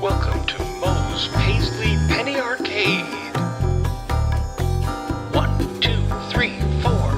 Welcome to Moe's Paisley Penny Arcade. 1, 2, 3, 4.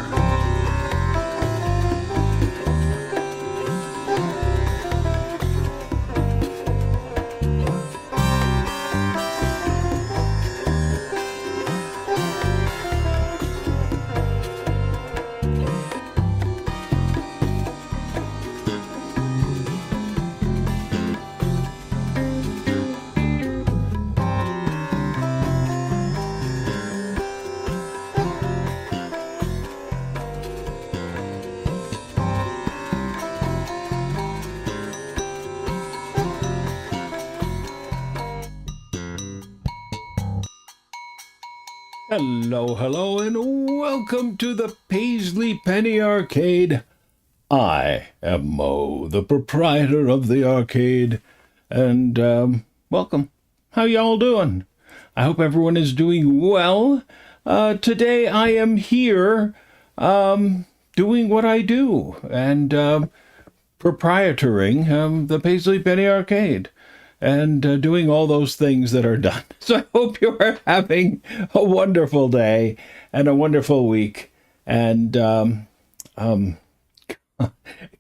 Hello, and welcome to the Paisley Penny Arcade. I am Mo, the proprietor of the arcade, and welcome. How y'all doing? I hope everyone is doing well. Today I am here doing what I do, and proprietoring the Paisley Penny Arcade. And doing all those things that are done. So I hope you are having a wonderful day and a wonderful week, and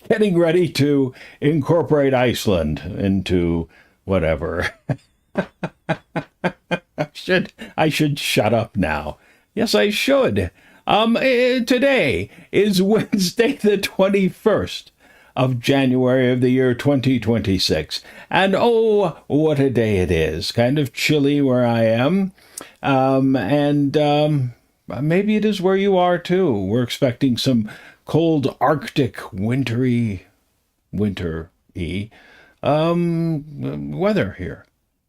getting ready to incorporate Iceland into whatever. I should shut up now. Yes, I should. Today is Wednesday the 21st. Of January of the year 2026. And oh, what a day it is. Kind of chilly where I am. And maybe it is where you are too. We're expecting some cold Arctic winter-y weather here.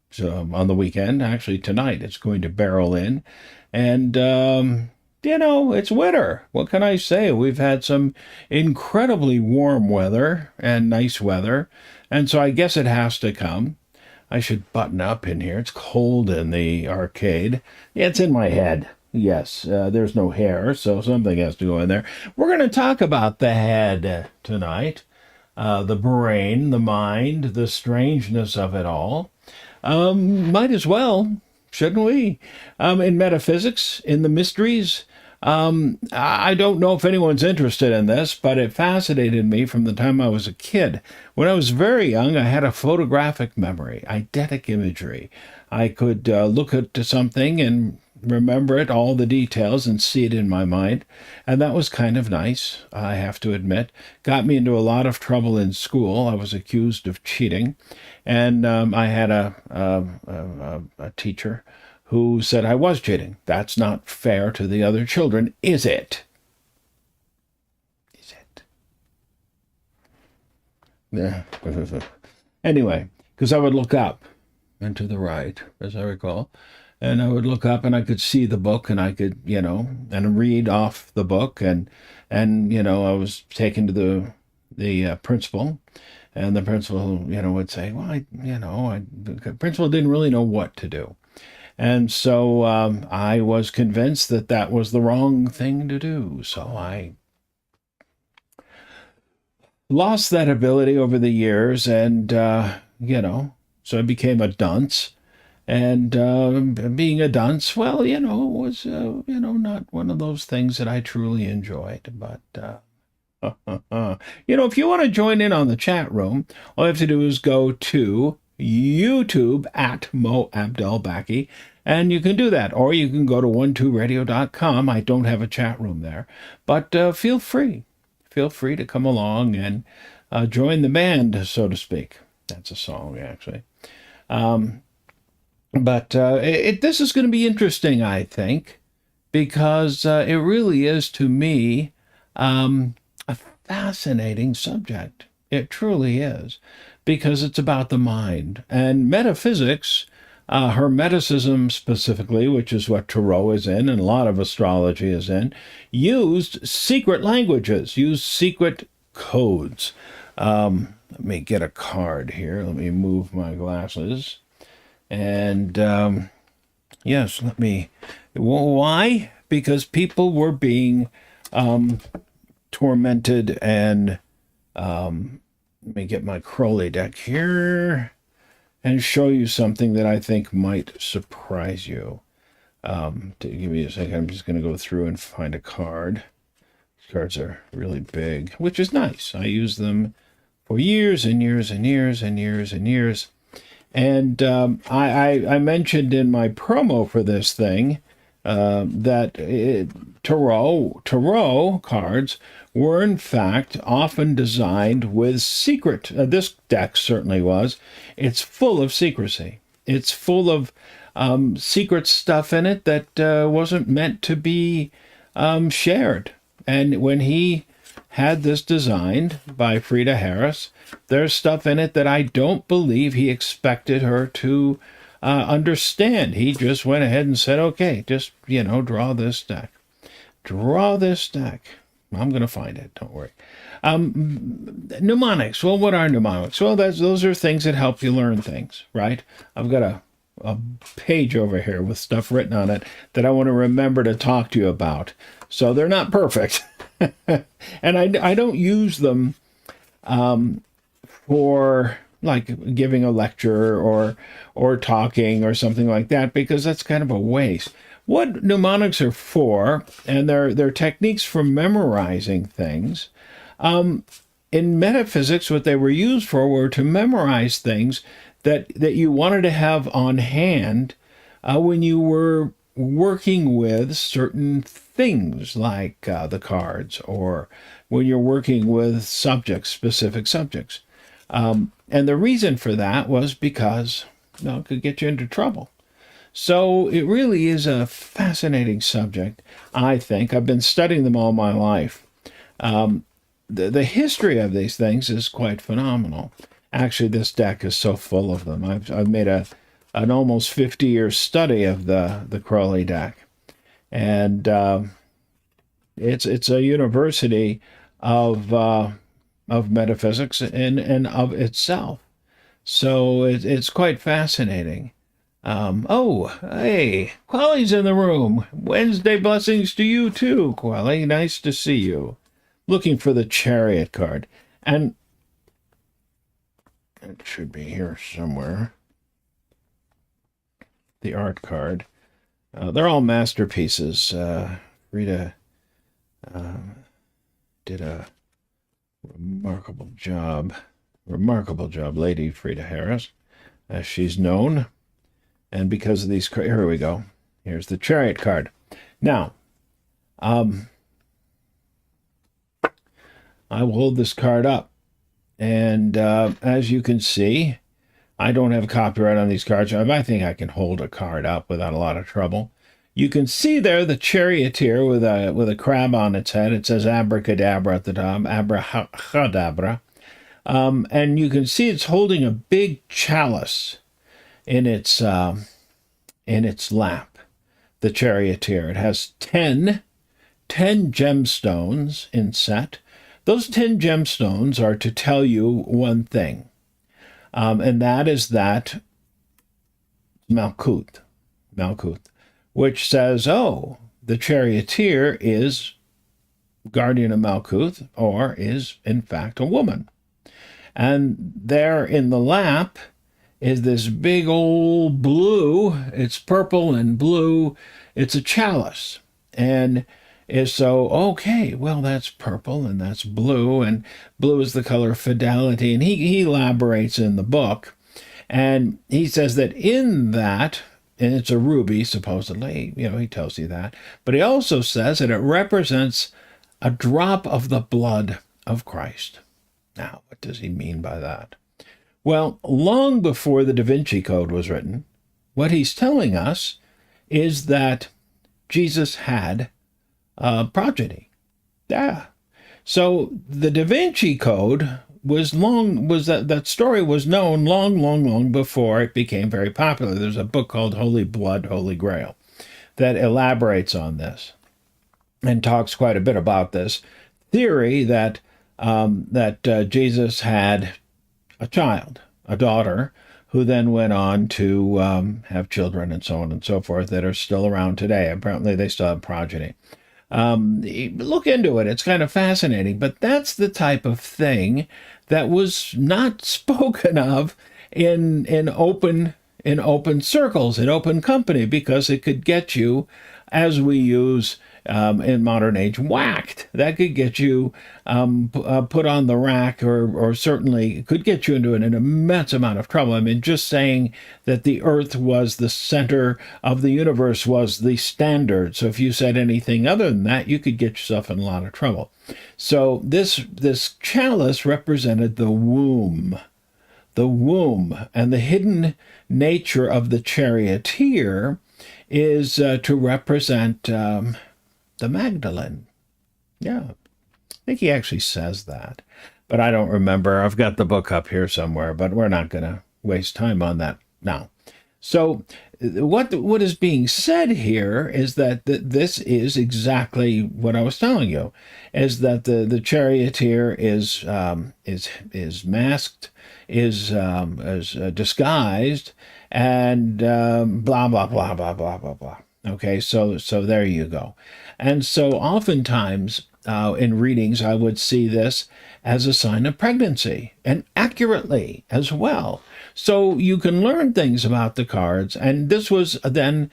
So on the weekend, actually tonight, it's going to barrel in. And it's winter. What can I say? We've had some incredibly warm weather and nice weather, and so I guess it has to come. I should button up in here. It's cold in the arcade. Yeah, it's in my head. Yes, there's no hair, so something has to go in there. We're going to talk about the head tonight, the brain, the mind, the strangeness of it all. Might as well, shouldn't we? In metaphysics, in the mysteries. I don't know if anyone's interested in this, but it fascinated me from the time I was a kid. When I was very young, I had a photographic memory, eidetic imagery. I could look at something and remember it, all the details, and see it in my mind. And that was kind of nice, I have to admit. Got me into a lot of trouble in school. I was accused of cheating. And I had a teacher who said I was cheating. That's not fair to the other children, is it? Is it? Yeah. Anyway, because I would look up and to the right, as I recall, and I would look up and I could see the book, and I could, and read off the book, and I was taken to the principal, and the principal, would say, well, the principal didn't really know what to do. And so I was convinced that that was the wrong thing to do. So I lost that ability over the years, and, so I became a dunce. And being a dunce, well, was, not one of those things that I truly enjoyed. But, if you want to join in on the chat room, all you have to do is go to YouTube at Mo Abdelbaki, and you can do that, or you can go to 12radio.com. I don't have a chat room there, but feel free to come along and join the band, so to speak. That's a song, actually. But this is going to be interesting, I think, because it really is, to me, a fascinating subject. It truly is, because it's about the mind. And metaphysics, Hermeticism specifically, which is what Tarot is in and a lot of astrology is in, used secret languages, used secret codes. Let me get a card here. Let me move my glasses. And yes, why? Because people were being tormented and let me get my Crowley deck here. and show you something that I think might surprise you. To give me a second, I'm just going to go through and find a card. These cards are really big, which is nice. I use them for years and years and years and years and years. And I mentioned in my promo for this thing that tarot cards were in fact often designed with secret. This deck certainly was. It's full of secrecy. It's full of secret stuff in it that wasn't meant to be shared. And when he had this designed by Frieda Harris, there's stuff in it that I don't believe he expected her to understand. He just went ahead and said, okay, just, draw this deck. Draw this deck. I'm going to find it. Don't worry. Mnemonics. Well, what are mnemonics? Well, those are things that help you learn things, right? I've got a page over here with stuff written on it that I want to remember to talk to you about. So they're not perfect. And I don't use them for like giving a lecture or talking or something like that, because that's kind of a waste. What mnemonics are for, and they're techniques for memorizing things. In metaphysics, what they were used for were to memorize things that you wanted to have on hand when you were working with certain things, like the cards, or when you're working with specific subjects. And the reason for that was because it could get you into trouble. So it really is a fascinating subject, I think. I've been studying them all my life. The history of these things is quite phenomenal. Actually, this deck is so full of them. I've made an almost 50-year study of the Crowley deck. And it's a university of metaphysics and of itself. So it's quite fascinating. Hey, Quelly's in the room. Wednesday blessings to you too, Quelly. Nice to see you. Looking for the Chariot card. And it should be here somewhere. The art card. They're all masterpieces. Rita did a remarkable job. Lady Frieda Harris, as she's known. And because of these, here we go. Here's the Chariot card. Now, I will hold this card up. And as you can see, I don't have copyright on these cards. I think I can hold a card up without a lot of trouble. You can see there the charioteer with a crab on its head. It says abracadabra at the top, abracadabra. And you can see it's holding a big chalice in its lap, the charioteer. It has 10 gemstones inset. Those 10 gemstones are to tell you one thing, and that is that Malkuth, which says, the charioteer is guardian of Malkuth, or is in fact a woman. And there in the lap is this big old blue. It's purple and blue. It's a chalice. And that's purple and that's blue, and blue is the color of fidelity. And he elaborates in the book, and he says that in that, and it's a ruby, supposedly, he tells you that, but he also says that it represents a drop of the blood of Christ. Now, what does he mean by that? Well, long before the Da Vinci Code was written, what he's telling us is that Jesus had progeny. Yeah. So the Da Vinci Code that story was known long before it became very popular. There's a book called Holy Blood, Holy Grail that elaborates on this and talks quite a bit about this theory that Jesus had a child, a daughter, who then went on to have children and so on and so forth that are still around today. Apparently they still have progeny. Look into it. It's kind of fascinating. But that's the type of thing that was not spoken of in open circles, in open company, because it could get you, as we use in modern age, whacked. That could get you put on the rack, or certainly could get you into an immense amount of trouble. I mean, just saying that the Earth was the center of the universe was the standard. So if you said anything other than that, you could get yourself in a lot of trouble. So this chalice represented the womb. The womb, and the hidden nature of the charioteer is to represent the Magdalene. Yeah, I think he actually says that, but I don't remember. I've got the book up here somewhere, but we're not going to waste time on that now. So what is being said here is that this is exactly what I was telling you, is that the charioteer is masked, is disguised, and blah blah blah blah blah blah blah. Okay, so there you go. And so oftentimes in readings, I would see this as a sign of pregnancy, and accurately as well. So you can learn things about the cards, and this was then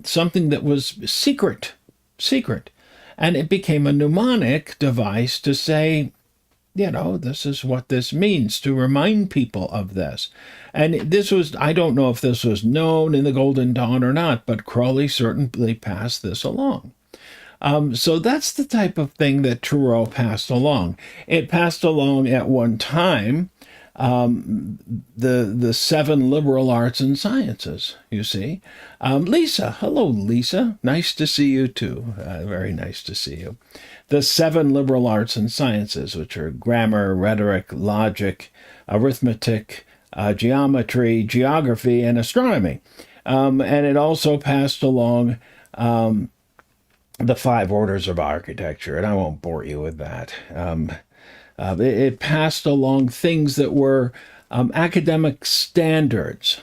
something that was secret, and it became a mnemonic device to say, this is what this means, to remind people of this. And this was, I don't know if this was known in the Golden Dawn or not, but Crowley certainly passed this along. So that's the type of thing that Tarot passed along. It passed along at one time the 7 liberal arts and sciences, you see. Lisa, hello, Lisa. Nice to see you too. Very nice to see you. The 7 liberal arts and sciences, which are grammar, rhetoric, logic, arithmetic, geometry, geography, and astronomy. And it also passed along the 5 orders of architecture, and I won't bore you with that. It passed along things that were academic standards.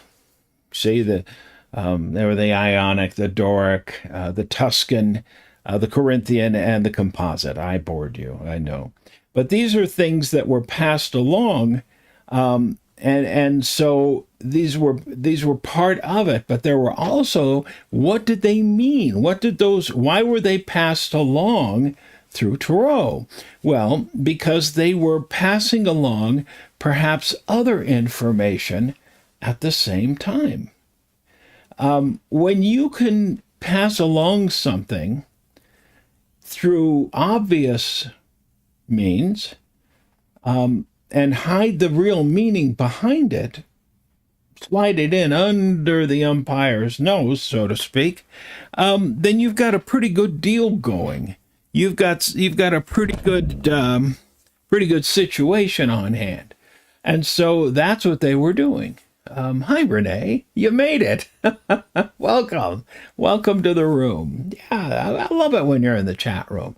See, there were the Ionic, the Doric, the Tuscan, the Corinthian, and the Composite. I bored you, I know. But these are things that were passed along, and so these were part of it. But there were also, what did they mean? Why were they passed along through Tarot? Well, because they were passing along perhaps other information at the same time. When you can pass along something through obvious means and hide the real meaning behind it, slide it in under the umpire's nose, so to speak, then you've got a pretty good deal going. You've got a pretty good situation on hand. And so that's what they were doing. Hi, Renee. You made it. Welcome to the room. Yeah, I love it when you're in the chat room.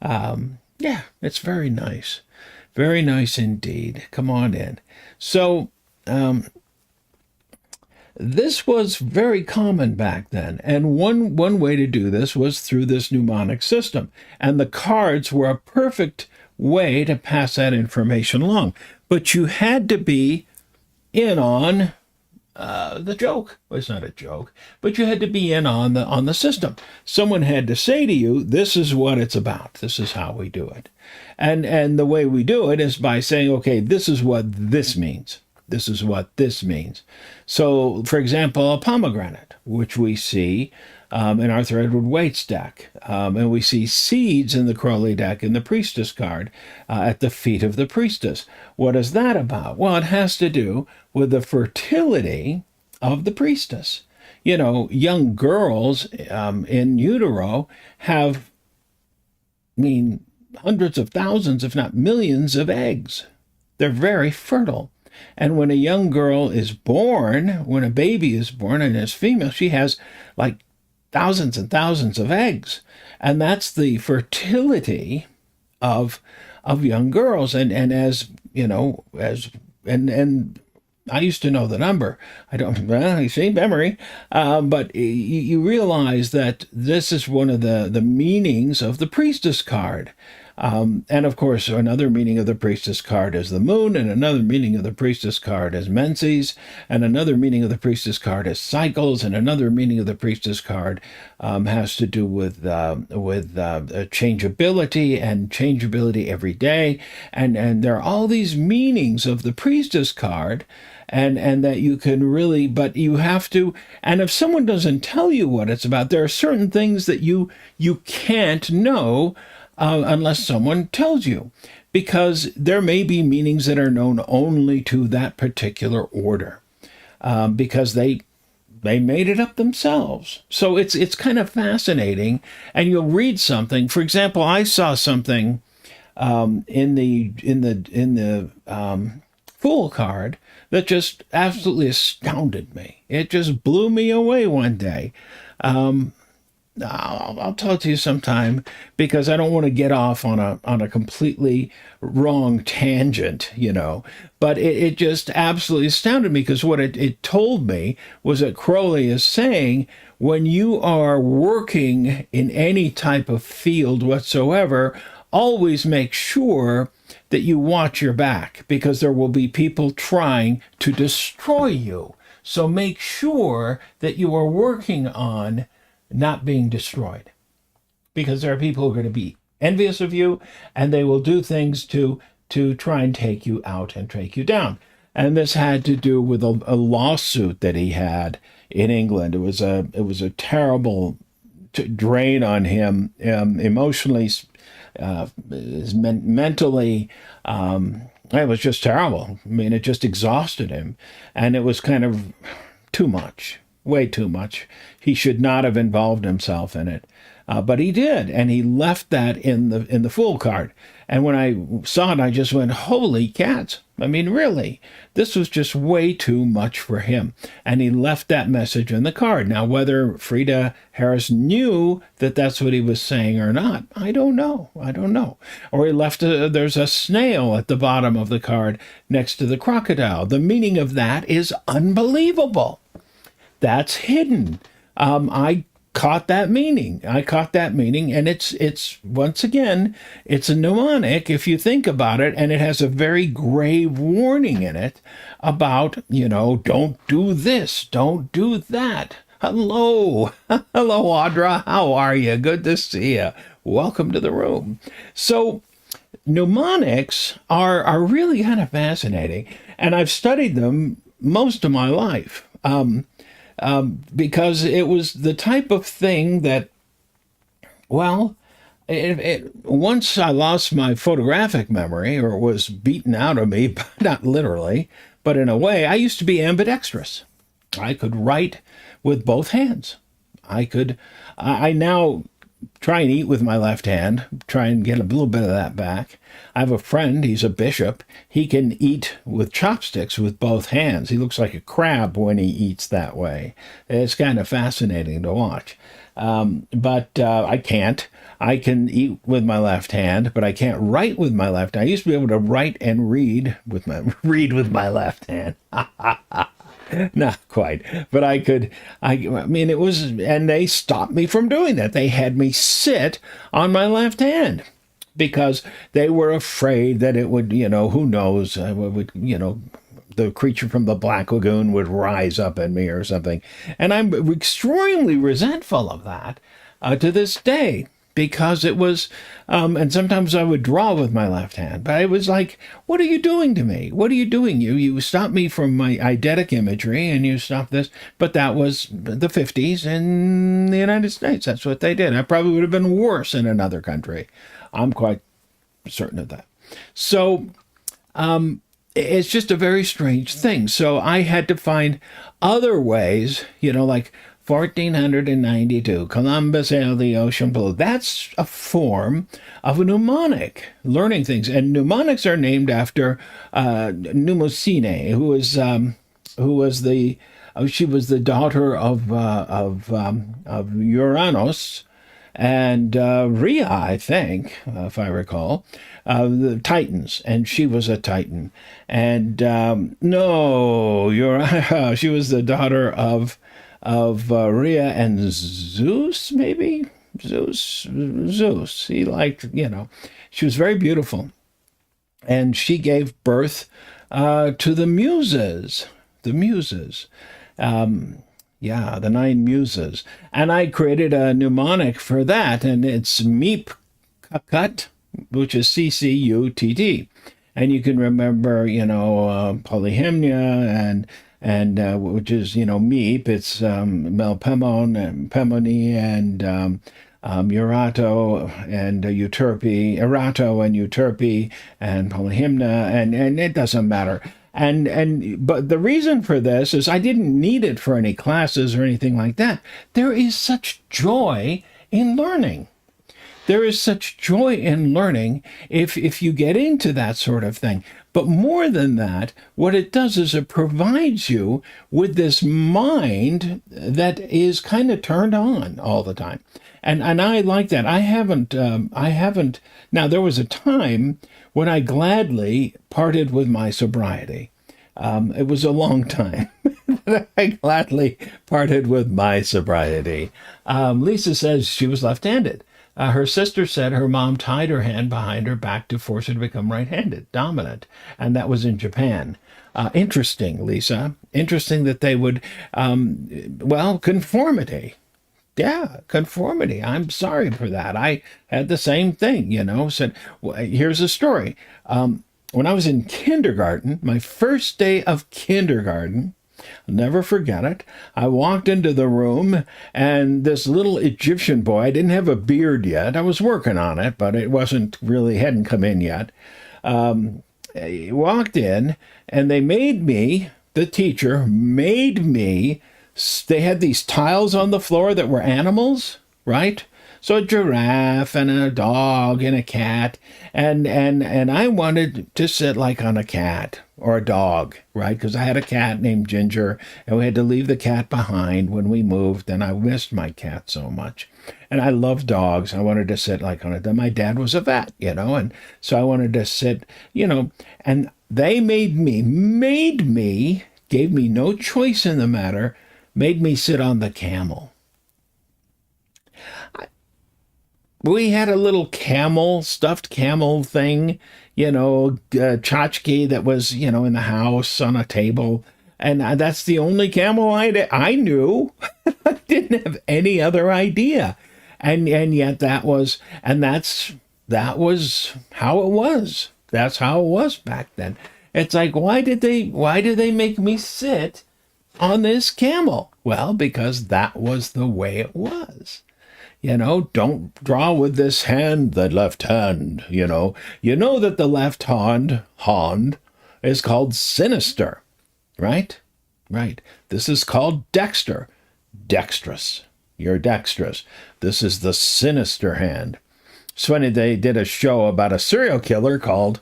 Yeah, it's very nice. Very nice indeed. Come on in. So, this was very common back then, and one way to do this was through this mnemonic system, and the cards were a perfect way to pass that information along. But you had to be in on the joke. Well, it's not a joke, but you had to be in on the system. Someone had to say to you, "This is what it's about. This is how we do it," and the way we do it is by saying, "Okay, this is what this means. This is what this means." So, for example, a pomegranate, which we see in Arthur Edward Waite's deck, and we see seeds in the Crowley deck in the Priestess card at the feet of the priestess. What is that about? Well, it has to do with the fertility of the priestess. Young girls in utero have, hundreds of thousands, if not millions, of eggs. They're very fertile. And when a young girl is born, when a baby is born and is female, she has like thousands and thousands of eggs. And that's the fertility of young girls. And as you know, and I used to know the number. I don't, well, you see, memory. But you realize that this is one of the meanings of the priestess card. And of course, another meaning of the priestess card is the moon, and another meaning of the priestess card is menses, and another meaning of the priestess card is cycles, and another meaning of the priestess card has to do with changeability and changeability every day, and there are all these meanings of the priestess card. And that you can really, but you have to, and if someone doesn't tell you what it's about, there are certain things that you can't know unless someone tells you, because there may be meanings that are known only to that particular order, because they made it up themselves. So it's kind of fascinating, and you'll read something. For example, I saw something in the Fool card that just absolutely astounded me. It just blew me away one day. I'll tell it to you sometime, because I don't want to get off on a completely wrong tangent, But it just absolutely astounded me, because what it told me was that Crowley is saying, when you are working in any type of field whatsoever, always make sure that you watch your back, because there will be people trying to destroy you. So make sure that you are working on not being destroyed, because there are people who are going to be envious of you, and they will do things to try and take you out and take you down. And this had to do with a lawsuit that he had in England. It was a terrible drain on him, emotionally, mentally. It was just terrible. I mean, it just exhausted him, and it was kind of too much, way too much. He should not have involved himself in it, but he did, and he left that in the Fool card. And when I saw it, I just went, "Holy cats!" I mean, really, this was just way too much for him, and he left that message in the card. Now, whether Frida Harris knew that that's what he was saying or not, I don't know. Or he left there's a snail at the bottom of the card next to the crocodile. The meaning of that is unbelievable. That's hidden. I caught that meaning, and it's once again, it's a mnemonic if you think about it, and it has a very grave warning in it about, don't do this, don't do that. Hello, Audra, how are you? Good to see you. Welcome to the room. So mnemonics are really kind of fascinating, and I've studied them most of my life. Because it was the type of thing that, well, once I lost my photographic memory, or it was beaten out of me, not literally, but in a way, I used to be ambidextrous. I could write with both hands. I now try and eat with my left hand, try and get a little bit of that back. I have a friend, he's a bishop. He can eat with chopsticks with both hands. He looks like a crab when he eats that way. It's kind of fascinating to watch. But I can't. I can eat with my left hand, but I can't write with my left. I used to be able to write and read with my left hand. Not quite, but I could. I mean, it was, and they stopped me from doing that. They had me sit on my left hand because they were afraid that it would, who knows, the creature from the Black Lagoon would rise up in me or something. And I'm extremely resentful of that to this day. Because it was, and sometimes I would draw with my left hand, but it was like, what are you doing to me? What are you doing? You stopped me from my eidetic imagery, and you stopped this. But that was the 50s in the United States. That's what they did. I probably would have been worse in another country. I'm quite certain of that. So it's just a very strange thing. So I had to find other ways, like 1492, Columbus sailed the ocean blue. That's a form of a mnemonic, learning things. And mnemonics are named after Mnemosyne, she was the daughter of Uranus, and Rhea, I think, if I recall, the Titans, and she was a Titan. And no, she was the daughter of Rhea and Zeus, maybe Zeus. He liked, she was very beautiful, and she gave birth to the Muses. The Muses. Yeah, the 9 Muses. And I created a mnemonic for that, and it's Meep Cut, which is CCUTT. And you can remember, Polyhymnia and which is, Meep. It's Melpemon and Pemoni and Erato and Euterpe and Polyhymna, and it doesn't matter. But the reason for this is I didn't need it for any classes or anything like that. There is such joy in learning. There is such joy in learning if you get into that sort of thing. But more than that, what it does is it provides you with this mind that is kind of turned on all the time. And I like that. I haven't. Now, there was a time when I gladly parted with my sobriety. It was a long time that I gladly parted with my sobriety. Lisa says she was left-handed. Her sister said her mom tied her hand behind her back to force her to become right-handed, dominant, and that was in Japan. Interesting, Lisa. Interesting that they would, conformity. Yeah, conformity. I'm sorry for that. I had the same thing, said, well, here's a story. When I was in kindergarten, my first day of kindergarten, I'll never forget it. I walked into the room, and this little Egyptian boy, I didn't have a beard yet. I was working on it, but it hadn't come in yet. He walked in, and the teacher made me, they had these tiles on the floor that were animals, right? So a giraffe and a dog and a cat, and I wanted to sit like on a cat or a dog, right? Because I had a cat named Ginger, and we had to leave the cat behind when we moved, and I missed my cat so much. And I love dogs. I wanted to sit like on a. My dad was a vet, and so I wanted to sit, and they made me, gave me no choice in the matter, made me sit on the camel. We had a little stuffed camel thing, tchotchke that was, in the house on a table. And that's the only camel I knew. I didn't have any other idea. And yet that was how it was. That's how it was back then. It's like, why did they make me sit on this camel? Well, because that was the way it was. Don't draw with this hand, the left hand, You know that the left hand is called sinister, right? Right. This is called dexter, dexterous. You're dexterous. This is the sinister hand. It's funny, they did a show about a serial killer called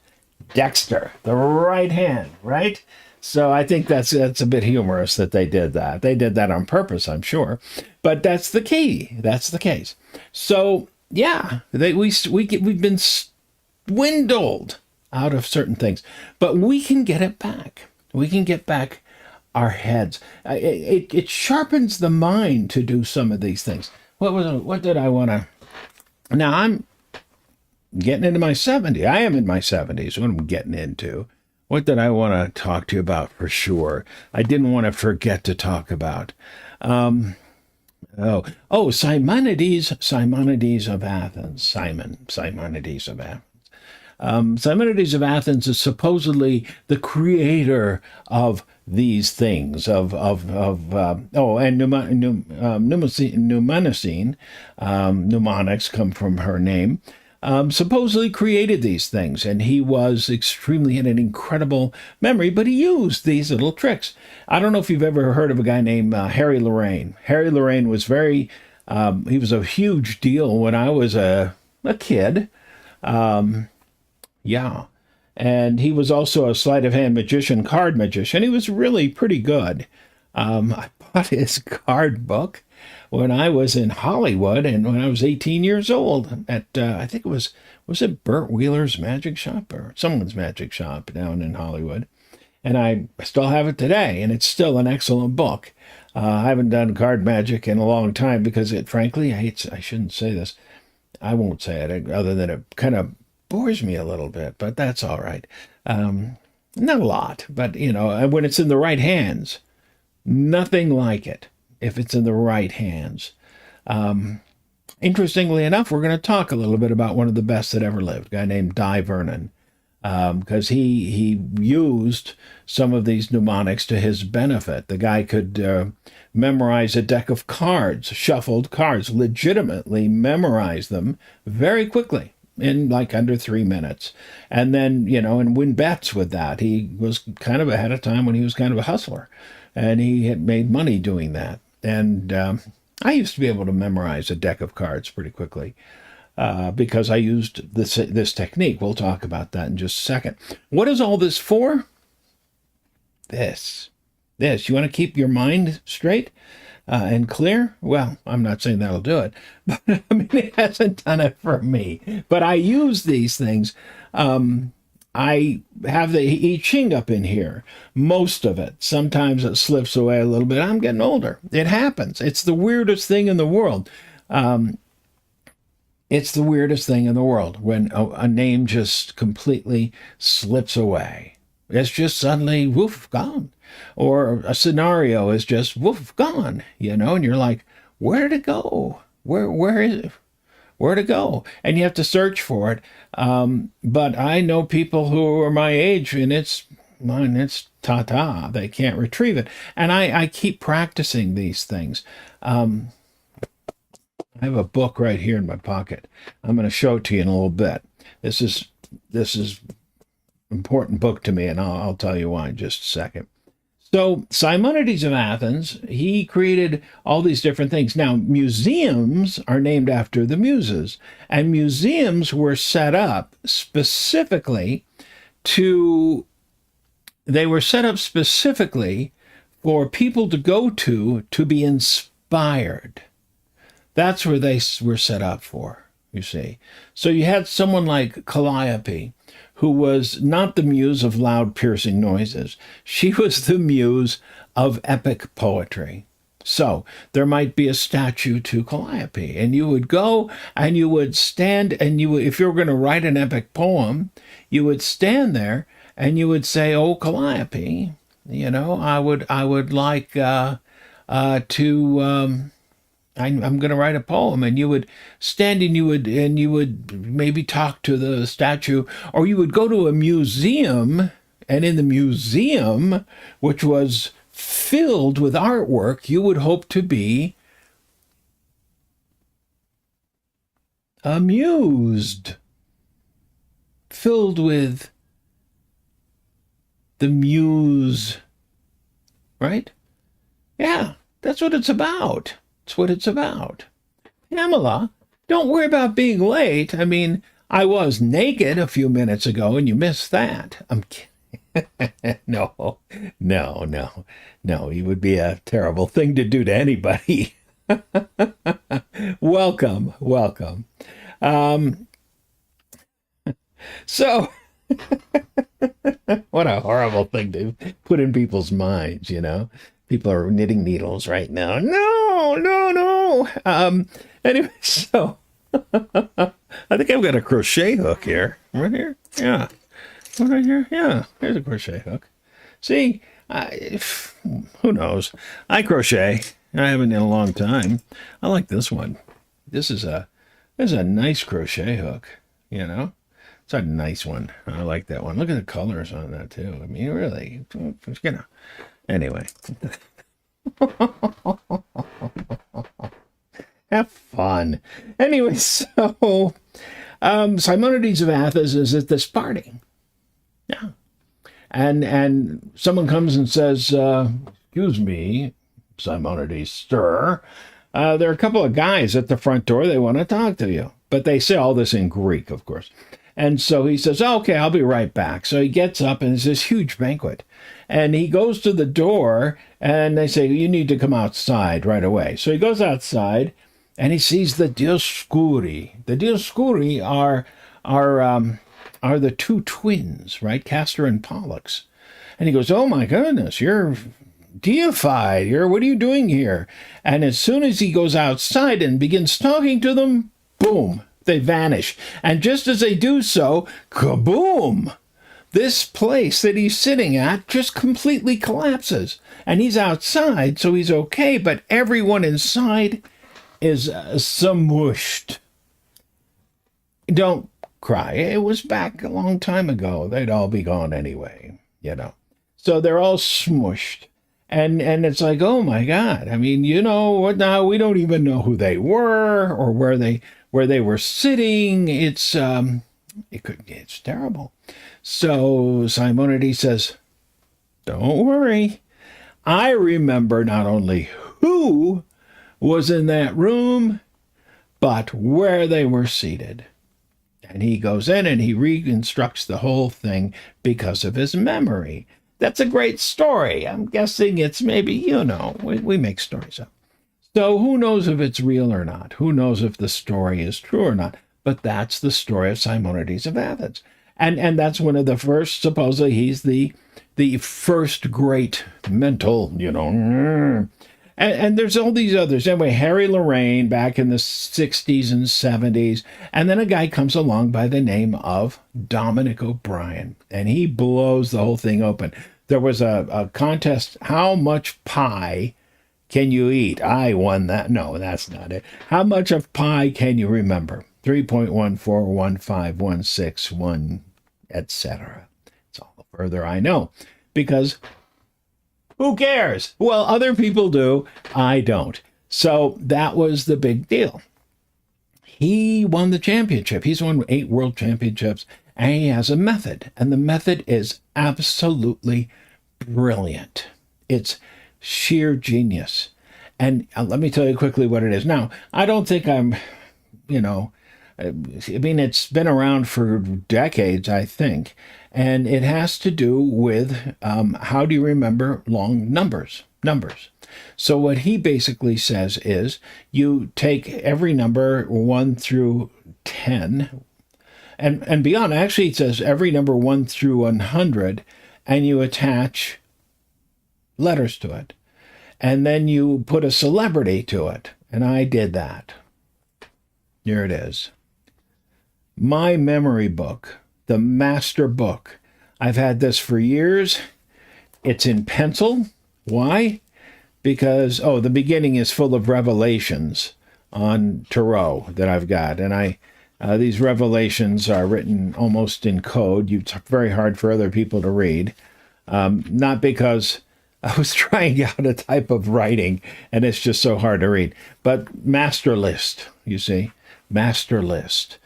Dexter, the right hand, right? So I think that's a bit humorous that they did that. They did that on purpose, I'm sure. But that's the key. That's the case. So, yeah, we've been swindled out of certain things. But we can get it back. We can get back our heads. It sharpens the mind to do some of these things. What did I want to... Now, I'm getting into my 70s. I am in my 70s. What I'm getting into. What did I want to talk to you about for sure? I didn't want to forget to talk about. Simonides of Athens. Simonides of Athens. Simonides of Athens is supposedly the creator of these things, mnemonics come from her name. Supposedly created these things, and he had an incredible memory, but he used these little tricks. I don't know if you've ever heard of a guy named Harry Lorraine. Harry Lorraine was he was a huge deal when I was a kid. And he was also a sleight of hand magician, card magician. He was really pretty good. I bought his card book when I was in Hollywood and when I was 18 years old at, I think was it Burt Wheeler's Magic Shop or someone's magic shop down in Hollywood? And I still have it today, and it's still an excellent book. I haven't done card magic in a long time because frankly, I shouldn't say this. I won't say it other than it kind of bores me a little bit, but that's all right. Not a lot, but when it's in the right hands, nothing like it if it's in the right hands. Interestingly enough, we're going to talk a little bit about one of the best that ever lived, a guy named Di Vernon, because he used some of these mnemonics to his benefit. The guy could memorize a deck of cards, shuffled cards, legitimately memorize them very quickly in like under 3 minutes. And then, and win bets with that. He was kind of ahead of time when he was kind of a hustler, and he had made money doing that. And I used to be able to memorize a deck of cards pretty quickly because I used this technique. We'll talk about that in just a second. What is all this for? This. You want to keep your mind straight and clear? Well, I'm not saying that'll do it, but I mean, it hasn't done it for me. But I use these things. I have the I Ching up in here, most of it. Sometimes it slips away a little bit. I'm getting older. It happens. It's the weirdest thing in the world. It's the weirdest thing in the world when a name just completely slips away. It's just suddenly, woof, gone. Or a scenario is just, woof, gone, and you're like, where did it go? Where is it? Where to go? And you have to search for it. But I know people who are my age, and it's ta-ta. They can't retrieve it. And I keep practicing these things. I have a book right here in my pocket. I'm going to show it to you in a little bit. This is important book to me, and I'll tell you why in just a second. So Simonides of Athens, he created all these different things. Now, museums are named after the muses, and museums were set up specifically for people to go to be inspired. That's where they were set up for, you see. So you had someone like Calliope, who was not the muse of loud, piercing noises. She was the muse of epic poetry. So there might be a statue to Calliope, and you would go and you would stand, and if you were going to write an epic poem, you would stand there and you would say, "Oh, Calliope, I would like I'm going to write a poem," and you would stand and you would maybe talk to the statue, or you would go to a museum, and in the museum, which was filled with artwork, you would hope to be amused, filled with the muse, right? Yeah, that's what it's about. That's what it's about. Pamela, don't worry about being late. I mean, I was naked a few minutes ago and you missed that. I'm kidding. No. It would be a terrible thing to do to anybody. Welcome. So, what a horrible thing to put in people's minds, People are knitting needles right now. No. Anyway, so I think I've got a crochet hook here. Right here? Yeah. Right here? Yeah. There's a crochet hook. See, who knows? I crochet. I haven't in a long time. I like this one. This is a nice crochet hook, It's a nice one. I like that one. Look at the colors on that, too. I mean, really, Anyway. Have fun. Anyway, so Simonides of Athens is at this party. Yeah. And someone comes and says, "Excuse me, Simonides, sir. There are a couple of guys at the front door. They want to talk to you." But they say all this in Greek, of course. And so he says, okay, I'll be right back. So he gets up, and it's this huge banquet. And he goes to the door, and they say, you need to come outside right away. So he goes outside, and he sees the Dioscuri. The Dioscuri are the two twins, right? Castor and Pollux. And he goes, oh my goodness, you're deified. What are you doing here? And as soon as he goes outside and begins talking to them, boom, they vanish. And just as they do so, kaboom! This place that he's sitting at just completely collapses. And he's outside, so he's okay, but everyone inside is smushed. Don't cry. It was back a long time ago. They'd all be gone anyway, So they're all smushed. And it's like, oh my God. I mean, what now? We don't even know who they were or where they were sitting. It's terrible. So Simonides says, don't worry. I remember not only who was in that room, but where they were seated. And he goes in and he reconstructs the whole thing because of his memory. That's a great story. I'm guessing it's maybe, we make stories up. So who knows if it's real or not? Who knows if the story is true or not? But that's the story of Simonides of Athens. And that's one of the first, supposedly he's the first great mental, And there's all these others. Anyway, Harry Lorraine back in the 60s and 70s. And then a guy comes along by the name of Dominic O'Brien. And he blows the whole thing open. There was a contest. How much pie can you eat? I won that. No, that's not it. How much of pie can you remember? 3.141516, etc. It's all the further I know. Because who cares? Well, other people do. I don't. So that was the big deal. He won the championship. He's won 8 world championships, and he has a method. And the method is absolutely brilliant. It's sheer genius. And let me tell you quickly what it is. Now, I don't think I'm, it's been around for decades, I think. And it has to do with how do you remember long numbers? So what he basically says is you take every number 1 through 10 and beyond. Actually, it says every number 1 through 100, and you attach letters to it. And then you put a celebrity to it. And I did that. Here it is. My memory book. The master book. I've had this for years. It's in pencil. Why? Because, the beginning is full of revelations on tarot that I've got. And these revelations are written almost in code. It's very hard for other people to read. Not because I was trying out a type of writing and it's just so hard to read. But master list, you see. Master list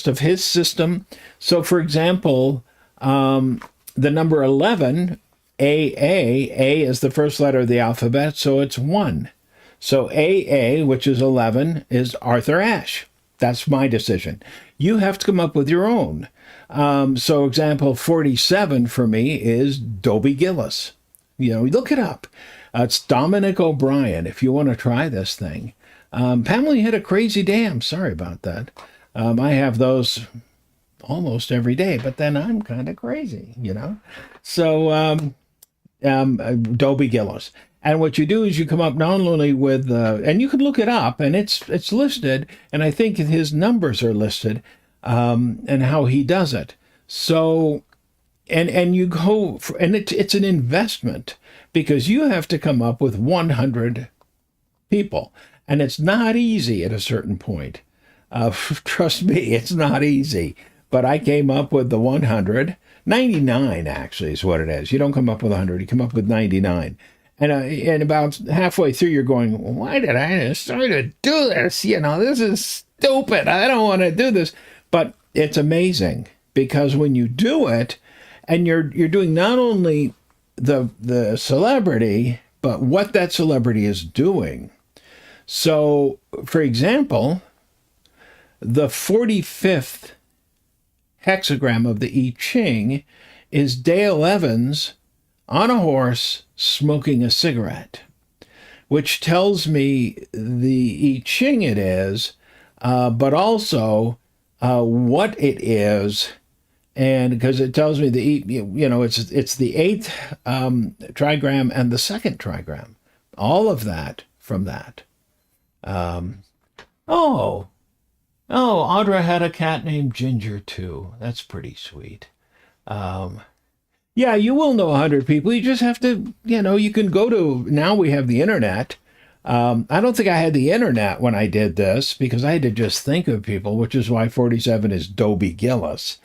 of his system. So, for example, the number 11, A is the first letter of the alphabet, so it's 1. So AA, which is 11, is Arthur Ashe. That's my decision. You have to come up with your own. So, example 47 for me is Dobie Gillis. Look it up. It's Dominic O'Brien if you want to try this thing. Pamela had a crazy day. I'm sorry about that. I have those almost every day, but then I'm kind of crazy, So, Dobie Gillis. And what you do is you come up not only with, and you can look it up, and it's listed, and I think his numbers are listed, and how he does it. So, and you go, and it's an investment, because you have to come up with 100 people, and it's not easy at a certain point. Trust me, it's not easy. But I came up with the 100. 99 actually is what it is. You don't come up with 100, you come up with 99. And about halfway through, you're going, why did I start to do this? This is stupid. I don't want to do this. But it's amazing, because when you do it, and you're doing not only the celebrity, but what that celebrity is doing. So, for example, the 45th hexagram of the I Ching is Dale Evans on a horse smoking a cigarette, which tells me the I Ching it is, but also what it is. And because it tells me it's the eighth trigram and the second trigram, all of that from that. Audra had a cat named Ginger too. That's pretty sweet. Yeah, you will know 100 people. You just have to, you can go to, now we have the internet. I don't think I had the internet when I did this because I had to just think of people, which is why 47 is Dobie Gillis.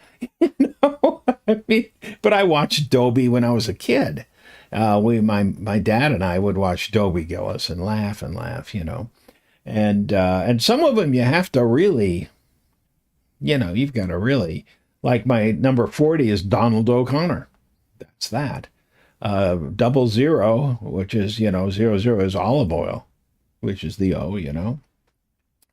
But I watched Dobie when I was a kid. My dad and I would watch Dobie Gillis and laugh, And some of them you have to really, you've got to really, like my number 40 is Donald O'Connor. That's that. 00, which is, 00 is olive oil, which is the O,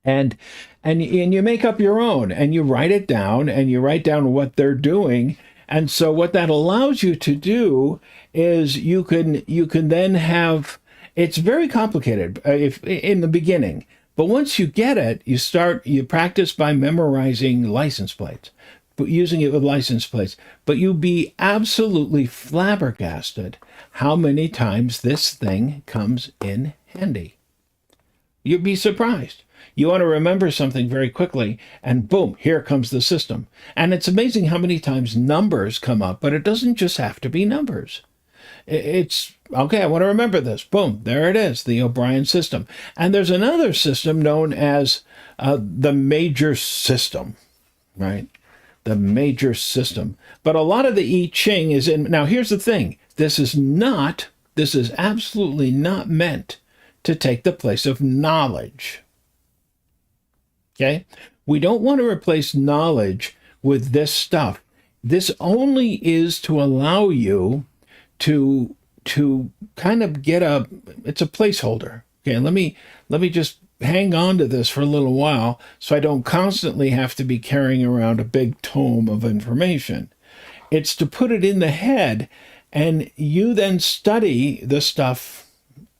And you make up your own and you write it down and you write down what they're doing. And so what that allows you to do is you can then have, it's very complicated if in the beginning, but once you get it, you practice by memorizing license plates, but using it with license plates. But you'd be absolutely flabbergasted how many times this thing comes in handy. You'd be surprised. You want to remember something very quickly, and boom, here comes the system. And it's amazing how many times numbers come up, but it doesn't just have to be numbers. It's, okay, I want to remember this. Boom, there it is, the O'Brien system. And there's another system known as the major system, right? The major system. But a lot of the I Ching is in, now here's the thing, this is absolutely not meant to take the place of knowledge. Okay? We don't want to replace knowledge with this stuff. This only is to allow you to kind of it's a placeholder. Okay, let me just hang on to this for a little while so I don't constantly have to be carrying around a big tome of information. It's to put it in the head and you then study the stuff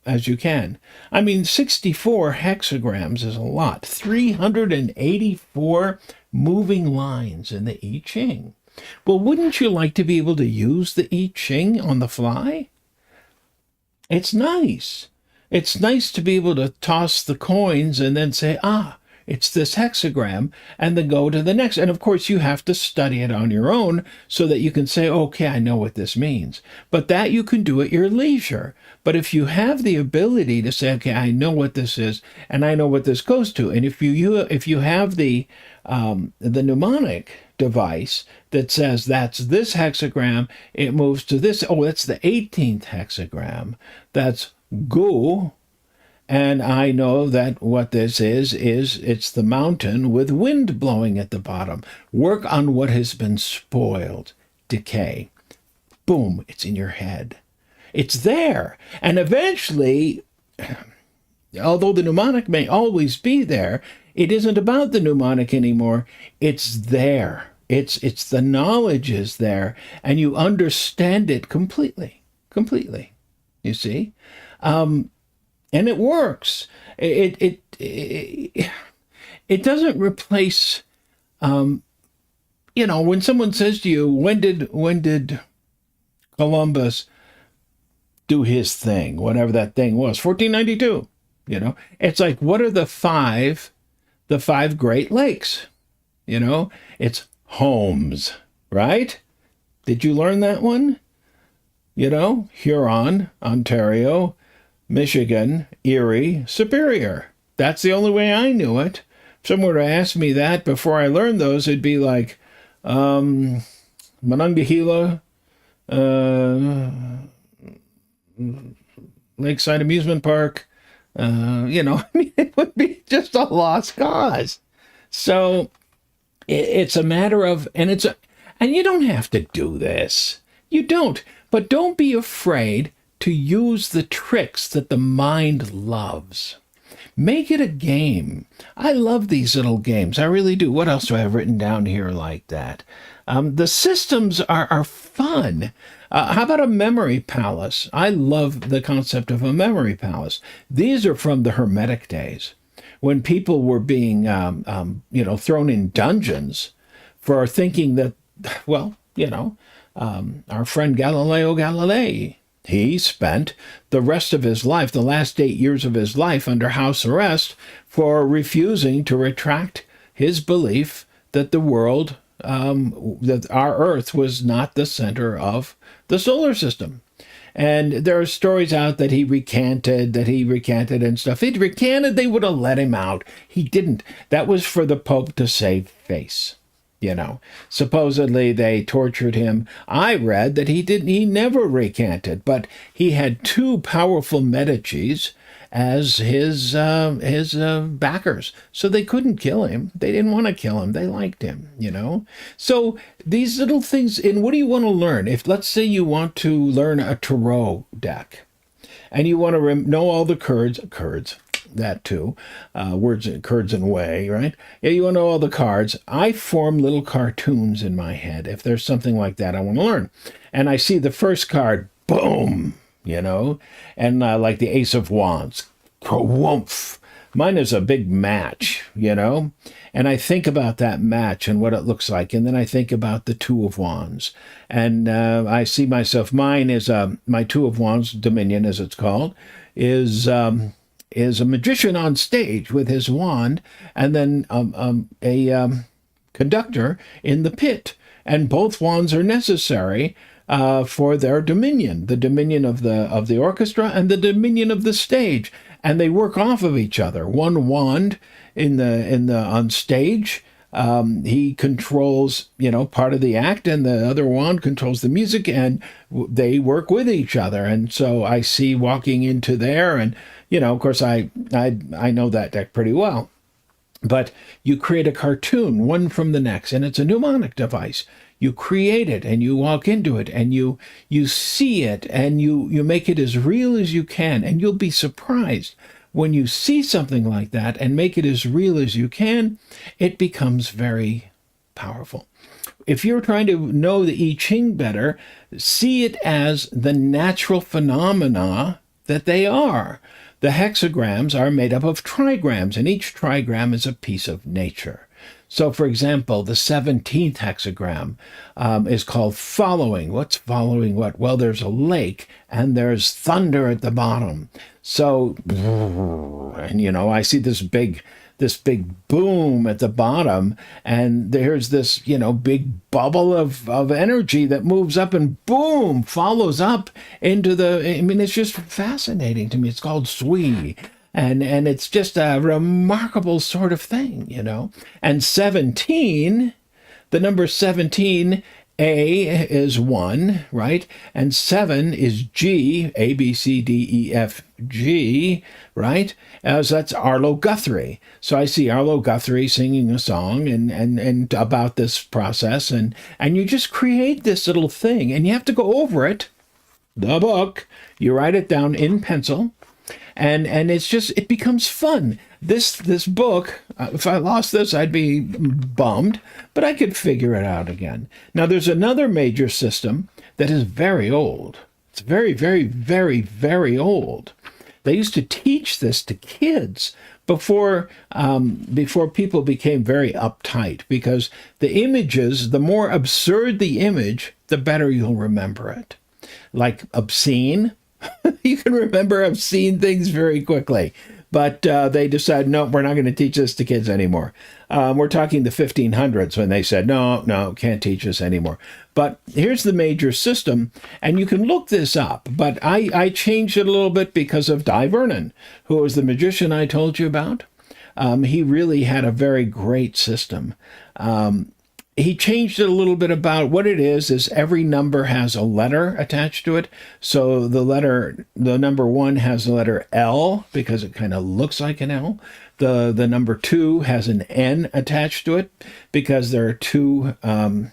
as you can. 64 hexagrams is a lot. 384 moving lines in the I Ching. Well, wouldn't you like to be able to use the I Ching on the fly? It's nice. It's nice to be able to toss the coins and then say, it's this hexagram, and then go to the next. And of course, you have to study it on your own so that you can say, okay, I know what this means. But that you can do at your leisure. But if you have the ability to say, okay, I know what this is, and I know what this goes to, and if you have the mnemonic device that says that's this hexagram, it moves to this. Oh, that's the 18th hexagram. That's go. And I know that what this is it's the mountain with wind blowing at the bottom. Work on what has been spoiled. Decay. Boom, it's in your head. It's there. And eventually, although the mnemonic may always be there, it isn't about the mnemonic anymore. It's there. It's the knowledge is there, and you understand it completely. You see? And it works. It doesn't replace, when someone says to you, when did Columbus do his thing, whatever that thing was, 1492, it's like, what are the five Great Lakes? It's homes, right? Did you learn that one? Huron, Ontario, Michigan, Erie, Superior. That's the only way I knew it. If someone were to ask me that before I learned those, it'd be like Monongahela, Lakeside Amusement Park. It would be just a lost cause. So it's a matter of, and you don't have to do this. You don't, but don't be afraid to use the tricks that the mind loves. Make it a game. I love these little games. I really do. What else do I have written down here like that? The systems are fun. How about a memory palace? I love the concept of a memory palace. These are from the Hermetic days, when people were being, thrown in dungeons for thinking that, well, our friend Galileo Galilei, he spent the rest of his life, the last 8 years of his life, under house arrest for refusing to retract his belief that the world, that our Earth was not the center of the solar system. And there are stories out that he recanted and stuff. He'd recanted, they would have let him out. He didn't. That was for the Pope to save face. Supposedly they tortured him. I read that he never recanted, but he had two powerful Medicis as his backers. So they couldn't kill him. They didn't want to kill him. They liked him, So these little things, and what do you want to learn? If, let's say, you want to learn a tarot deck, and you want to know all the curds, that too, curds and way, right? Yeah, you want to know all the cards. I form little cartoons in my head. If there's something like that I want to learn. And I see the first card, boom, and like the Ace of Wands, whoomph. Mine is a big match, and I think about that match and what it looks like, and then I think about the Two of Wands, and I see myself. Mine is my Two of Wands, Dominion, as it's called, is a magician on stage with his wand, and then a conductor in the pit, and both wands are necessary for their dominion, the dominion of the orchestra and the dominion of the stage, and they work off of each other. One wand on stage, he controls part of the act, and the other wand controls the music, and they work with each other. And so I see walking into there, and of course I know that deck pretty well. But you create a cartoon, one from the next, and it's a mnemonic device. You create it, and you walk into it, and you see it, and you make it as real as you can, and you'll be surprised. When you see something like that and make it as real as you can, it becomes very powerful. If you're trying to know the I Ching better, see it as the natural phenomena that they are. The hexagrams are made up of trigrams, and each trigram is a piece of nature. So, for example, the 17th hexagram is called following. What's following what? Well, there's a lake, and there's thunder at the bottom. So, and I see this big boom at the bottom, and there's this big bubble of energy that moves up and boom follows up into it's just fascinating to me. It's called sui, and it's just a remarkable sort of thing, And 17, the number 17, A is 1, right? And 7 is G, A, B, C, D, E, F, G, right? So that's Arlo Guthrie. So I see Arlo Guthrie singing a song and about this process, and you just create this little thing, and you have to go over it, the book. You write it down in pencil, and it becomes fun. This book, if I lost this, I'd be bummed, but I could figure it out again. Now, there's another major system that is very old. It's very, very, very, very old. They used to teach this to kids before people became very uptight, because the images, the more absurd the image, the better you'll remember it. Like obscene, you can remember obscene things very quickly. But they decided, no, we're not going to teach this to kids anymore. We're talking the 1500s when they said, no, can't teach this anymore. But here's the major system, and you can look this up. But I changed it a little bit because of Di Vernon, who was the magician I told you about. He really had a very great system. He changed it a little bit. About what it is every number has a letter attached to it. So the number 1 has the letter L because it kind of looks like an L. The number 2 has an N attached to it because there are two, when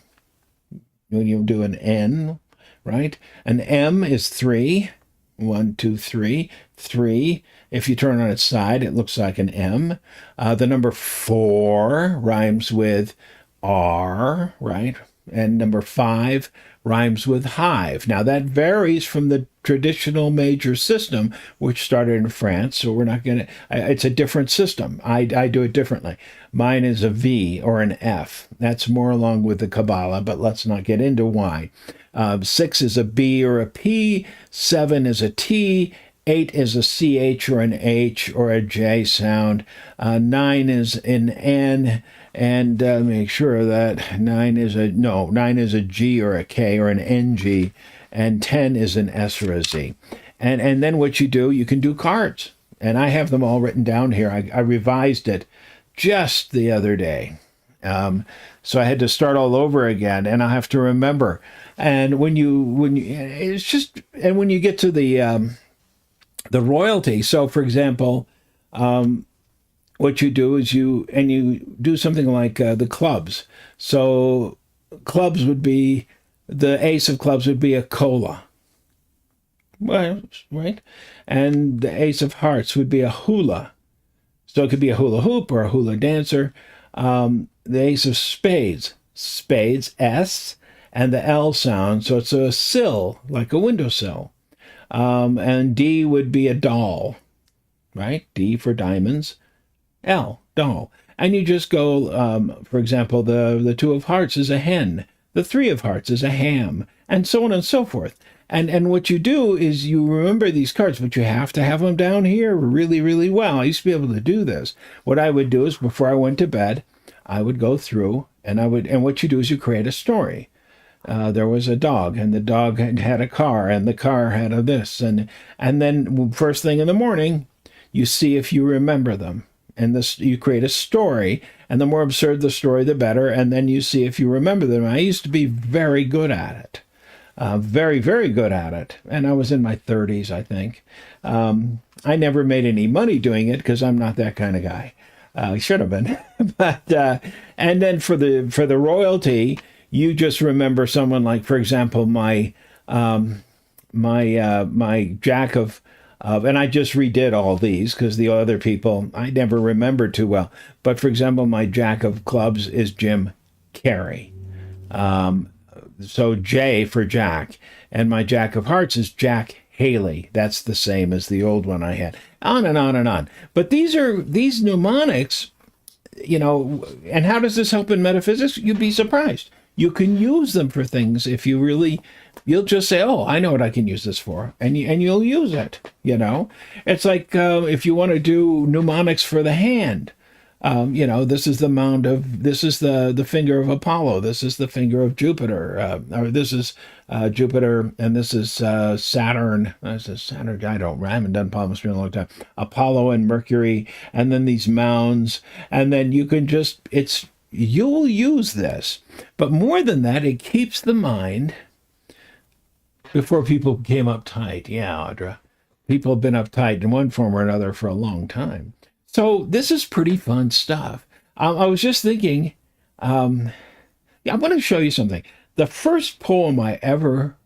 you do an N, right? An M is 3. 1, 2, 3. 3, if you turn on its side, it looks like an M. The number 4 rhymes with R, right? And number 5 rhymes with hive. Now that varies from the traditional major system, which started in France. So we're not going to, it's a different system. I do it differently. Mine is a V or an F. That's more along with the Kabbalah, but let's not get into why. 6 is a B or a P. 7 is a T. 8 is a CH or an H or a J sound. 9 is an N. And make sure that 9 is a G or a K or an NG, and 10 is an S or a Z. And then what you do, you can do cards. And I have them all written down here. I revised it just the other day. So I had to start all over again, and I have to remember. And when you get to the royalty, so for example, what you do is you do something like the clubs. So clubs would be, the ace of clubs would be a cola. Well, right? And the ace of hearts would be a hula. So it could be a hula hoop or a hula dancer. The ace of spades, S, and the L sound. So it's a sill, like a windowsill. And D would be a doll, right? D for diamonds. L, doll. And you just go, for example, the 2 of hearts is a hen. The 3 of hearts is a ham, and so on and so forth. And what you do is you remember these cards, but you have to have them down here really, really well. I used to be able to do this. What I would do is before I went to bed, I would go through, and what you do is you create a story. There was a dog, and the dog had a car, and the car had a this, and then first thing in the morning, you see if you remember them. And this, you create a story, and the more absurd the story, the better. And then you see if you remember them. I used to be very good at it, very, very good at it. And I was in my 30s, I think. I never made any money doing it because I'm not that kind of guy. I should have been. But and then for the royalty, you just remember someone like, for example, my jack of. And I just redid all these because the other people I never remembered too well. But for example, my jack of clubs is Jim Carrey. So J for Jack. And my jack of hearts is Jack Haley. That's the same as the old one I had. On and on and on. But these mnemonics, and how does this help in metaphysics? You'd be surprised. You can use them for things if you'll just say, oh, I know what I can use this for. And you'll use it, It's like if you want to do mnemonics for the hand, this is this is the finger of Apollo. This is the finger of Jupiter. Or this is Jupiter, and this is Saturn. This is Saturn. I haven't done palmistry in a long time. Apollo and Mercury, and then these mounds. And then you can you'll use this. But more than that, it keeps the mind. Before people became uptight. Yeah, Audra. People have been uptight in one form or another for a long time. So this is pretty fun stuff. I was just thinking, I want to show you something. The first poem I ever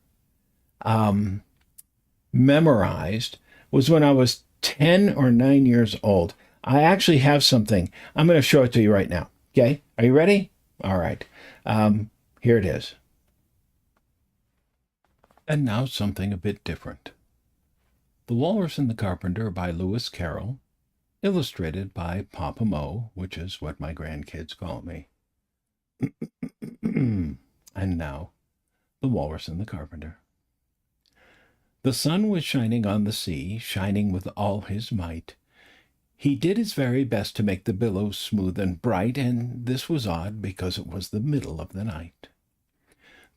memorized was when I was 10 or 9 years old. I actually have something. I'm going to show it to you right now. Okay? Are you ready? All right. Here it is. And now something a bit different. The Walrus and the Carpenter by Lewis Carroll, illustrated by Papa Mo, which is what my grandkids call me. And now, The Walrus and the Carpenter. The sun was shining on the sea, shining with all his might. He did his very best to make the billows smooth and bright, and this was odd because it was the middle of the night.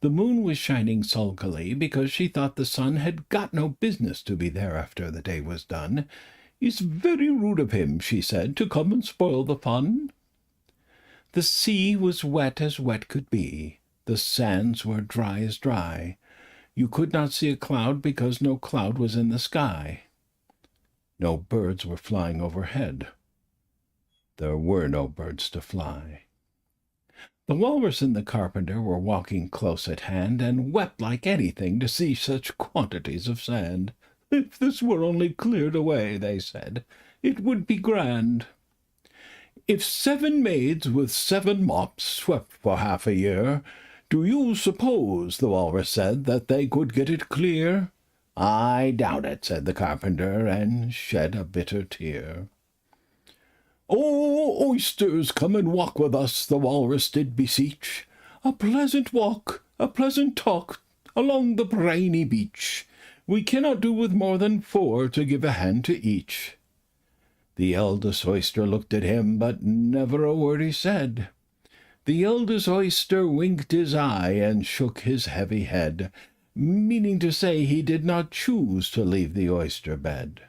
The moon was shining sulkily because she thought the sun had got no business to be there after the day was done. "It's very rude of him," she said, "to come and spoil the fun." The sea was wet as wet could be. The sands were dry as dry. You could not see a cloud because no cloud was in the sky. No birds were flying overhead. There were no birds to fly. The Walrus and the Carpenter were walking close at hand, and wept like anything to see such quantities of sand. If this were only cleared away, they said, it would be grand. If 7 maids with 7 mops swept for half a year, do you suppose, the walrus said, that they could get it clear? I doubt it, said the carpenter, and shed a bitter tear. Oh, oysters, come and walk with us, the walrus did beseech. A pleasant walk, a pleasant talk, along the briny beach. We cannot do with more than 4 to give a hand to each. The eldest oyster looked at him, but never a word he said. The eldest oyster winked his eye and shook his heavy head, meaning to say he did not choose to leave the oyster bed.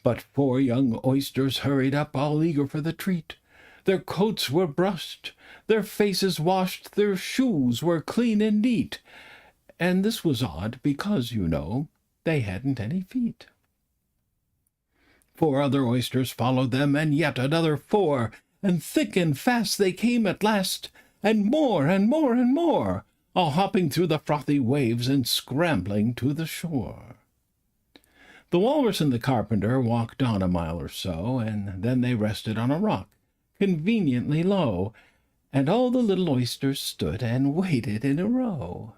But 4 young oysters hurried up, all eager for the treat. Their coats were brushed, their faces washed, their shoes were clean and neat. And this was odd, because, you know, they hadn't any feet. 4 other oysters followed them, and yet another 4, and thick and fast they came at last, and more, and more, and more, all hopping through the frothy waves and scrambling to the shore. The walrus and the carpenter walked on a mile or so, and then they rested on a rock, conveniently low, and all the little oysters stood and waited in a row.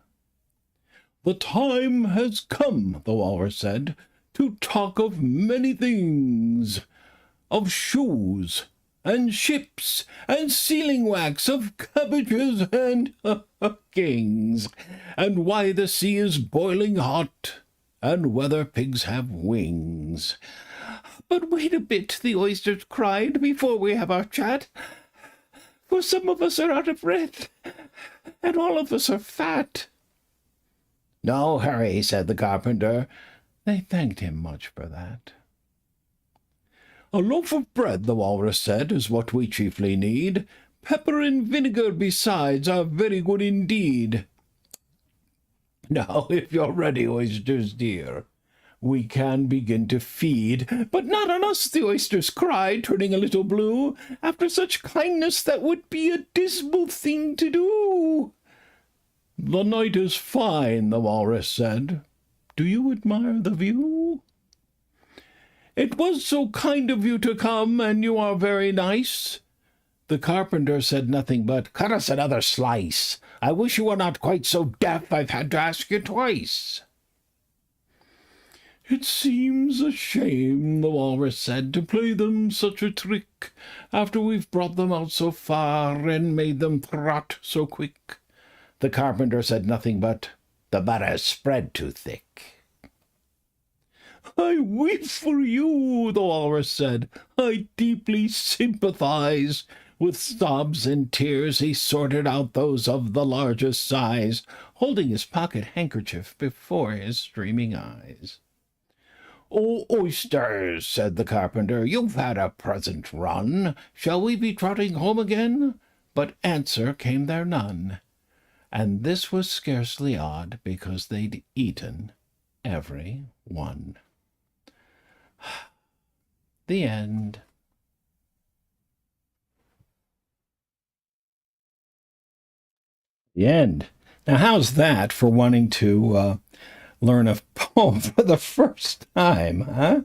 The time has come, the walrus said, to talk of many things, of shoes, and ships, and sealing wax, of cabbages and kings, and why the sea is boiling hot, and whether pigs have wings. But wait a bit, the oysters cried, before we have our chat, for some of us are out of breath, and all of us are fat. No hurry, said the carpenter. They thanked him much for that. A loaf of bread, the walrus said, is what we chiefly need. Pepper and vinegar besides are very good indeed. Now, if you're ready, oysters dear, we can begin to feed. But not on us, the oysters cried, turning a little blue. After such kindness, that would be a dismal thing to do. The night is fine, the walrus said. Do you admire the view? It was so kind of you to come, and you are very nice. The carpenter said nothing but, cut us another slice. I wish you were not quite so deaf, I've had to ask you twice. It seems a shame, the walrus said, to play them such a trick, after we've brought them out so far and made them trot so quick. The carpenter said nothing but, the butter's spread too thick. I weep for you, the walrus said. I deeply sympathize. With sobs and tears he sorted out those of the largest size, holding his pocket handkerchief before his streaming eyes. Oh, oysters, said the carpenter, you've had a pleasant run. Shall we be trotting home again? But answer came there none. And this was scarcely odd, because they'd eaten every one. The end. The end. Now, how's that for wanting to learn a poem for the first time, huh?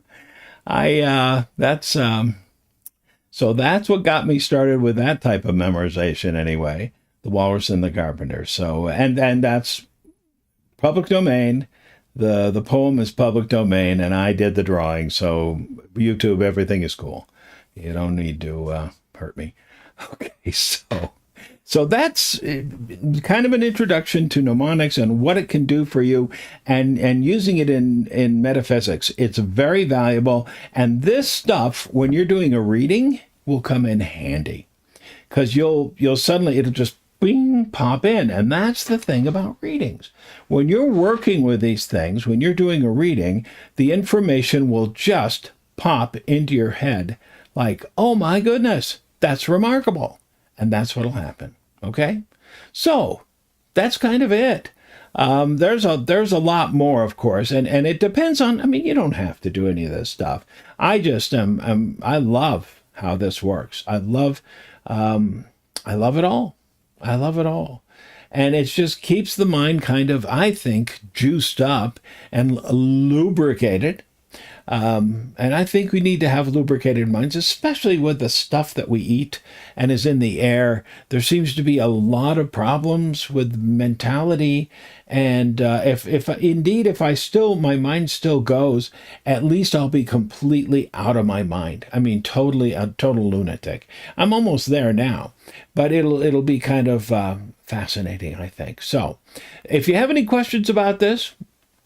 So that's what got me started with that type of memorization anyway, The Walrus and the Carpenter. So, and that's public domain. The poem is public domain, and I did the drawing, so YouTube, everything is cool. You don't need to hurt me. Okay, so that's kind of an introduction to mnemonics and what it can do for you, and using it in metaphysics. It's very valuable, and this stuff, when you're doing a reading, will come in handy, because you'll suddenly, it'll just bing, pop in. And that's the thing about readings. When you're working with these things, when you're doing a reading, the information will just pop into your head like, oh my goodness, that's remarkable. And that's what'll happen. Okay? So that's kind of it. There's a lot more, of course, and it depends on, I mean, you don't have to do any of this stuff. I just I love how this works. I love it all. I love it all. And it just keeps the mind kind of, I think, juiced up and lubricated. And I think we need to have lubricated minds, especially with the stuff that we eat and is in the air. There seems to be a lot of problems with mentality. And if my mind still goes, at least I'll be completely out of my mind. I mean, totally a total lunatic. I'm almost there now, but it'll be kind of fascinating, I think. So, if you have any questions about this,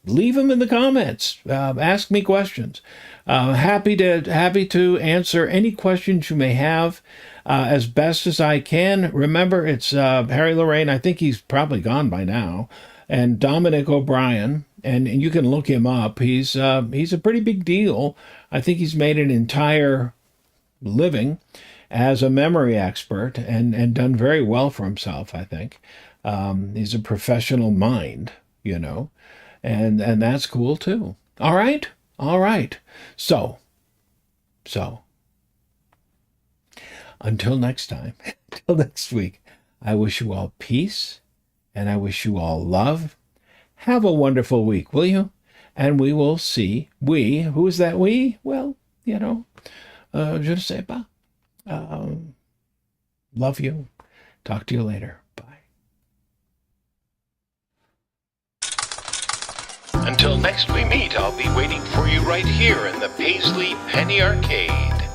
leave them in the comments. Ask me questions. Happy to answer any questions you may have as best as I can. Remember, it's Harry Lorraine. I think he's probably gone by now, and Dominic O'Brien. And you can look him up. He's a pretty big deal. I think he's made an entire living as a memory expert and done very well for himself, I think. He's a professional mind, and that's cool too. All right. So until next time, until next week, I wish you all peace and I wish you all love. Have a wonderful week, will you? And we will see. Who is that we? Well, je ne sais pas. Love you. Talk to you later. Bye. Until next we meet, I'll be waiting for you right here in the Paisley Penny Arcade.